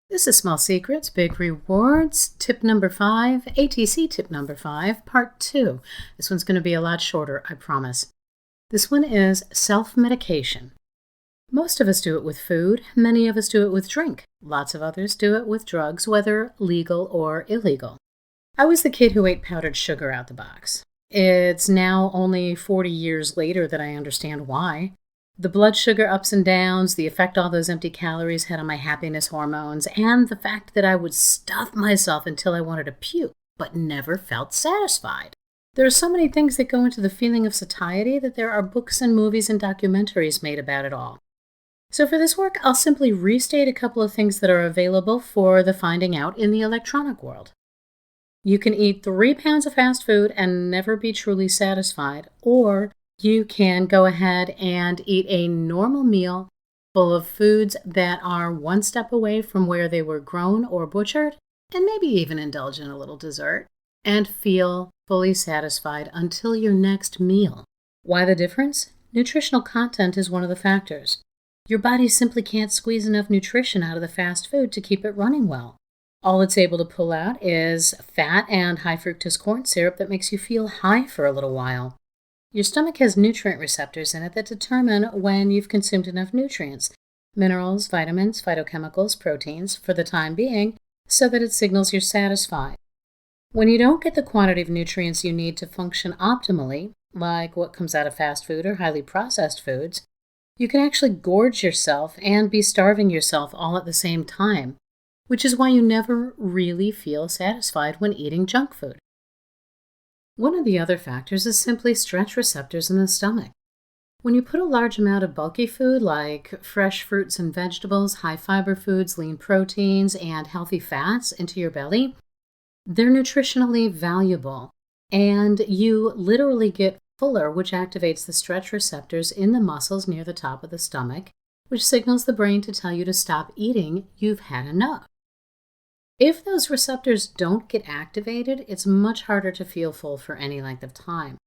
This is Small Secrets, Big Rewards, tip number 5, ATC tip number 5, part 2. This one's going to be a lot shorter, I promise. This one is self-medication. Most of us do it with food, many of us do it with drink. Lots of others do it with drugs, whether legal or illegal. I was the kid who ate powdered sugar out the box. It's now only 40 years later that I understand why. The blood sugar ups and downs, the effect all those empty calories had on my happiness hormones, and the fact that I would stuff myself until I wanted to puke, but never felt satisfied. There are so many things that go into the feeling of satiety that there are books and movies and documentaries made about it all. So for this work, I'll simply restate a couple of things that are available for the finding out in the electronic world. You can eat 3 pounds of fast food and never be truly satisfied, or you can go ahead and eat a normal meal full of foods that are one step away from where they were grown or butchered, and maybe even indulge in a little dessert, and feel fully satisfied until your next meal. Why the difference? Nutritional content is one of the factors. Your body simply can't squeeze enough nutrition out of the fast food to keep it running well. All it's able to pull out is fat and high fructose corn syrup that makes you feel high for a little while. Your stomach has nutrient receptors in it that determine when you've consumed enough nutrients, minerals, vitamins, phytochemicals, proteins, for the time being, so that it signals you're satisfied. When you don't get the quantity of nutrients you need to function optimally, like what comes out of fast food or highly processed foods, you can actually gorge yourself and be starving yourself all at the same time, which is why you never really feel satisfied when eating junk food. One of the other factors is simply stretch receptors in the stomach. When you put a large amount of bulky food like fresh fruits and vegetables, high fiber foods, lean proteins, and healthy fats into your belly, they're nutritionally valuable, and you literally get fuller, which activates the stretch receptors in the muscles near the top of the stomach, which signals the brain to tell you to stop eating, you've had enough. If those receptors don't get activated, it's much harder to feel full for any length of time.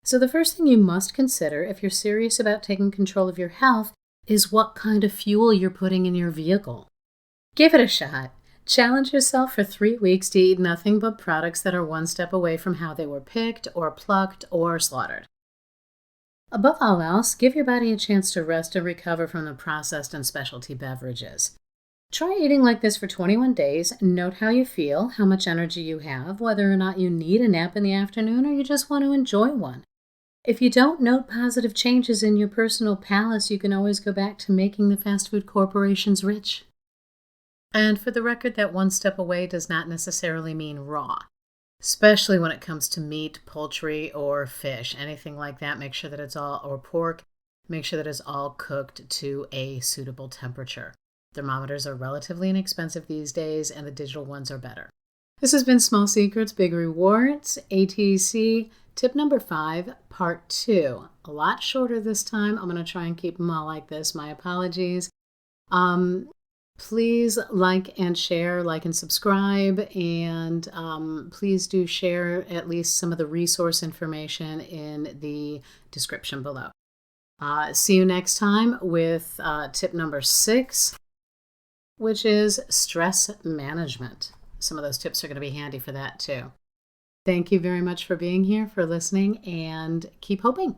So the first thing you must consider if you're serious about taking control of your health is what kind of fuel you're putting in your vehicle. Give it a shot. Challenge yourself for 3 weeks to eat nothing but products that are one step away from how they were picked or plucked or slaughtered. Above all else, give your body a chance to rest and recover from the processed and specialty beverages. Try eating like this for 21 days. Note how you feel, how much energy you have, whether or not you need a nap in the afternoon or you just want to enjoy one. If you don't note positive changes in your personal palace, you can always go back to making the fast food corporations rich. And for the record, that one step away does not necessarily mean raw, especially when it comes to meat, poultry, or fish. Anything like that, make sure that it's all, or pork, make sure that it's all cooked to a suitable temperature. Thermometers are relatively inexpensive these days, and the digital ones are better. This has been Small Secrets, Big Rewards, ATC, tip number 5, part 2. A lot shorter this time. I'm going to try and keep them all like this. My apologies. Please like and share, like and subscribe, and please do share at least some of the resource information in the description below. See you next time with tip number 6. Which is stress management. Some of those tips are going to be handy for that too. Thank you very much for being here, for listening, and keep hoping.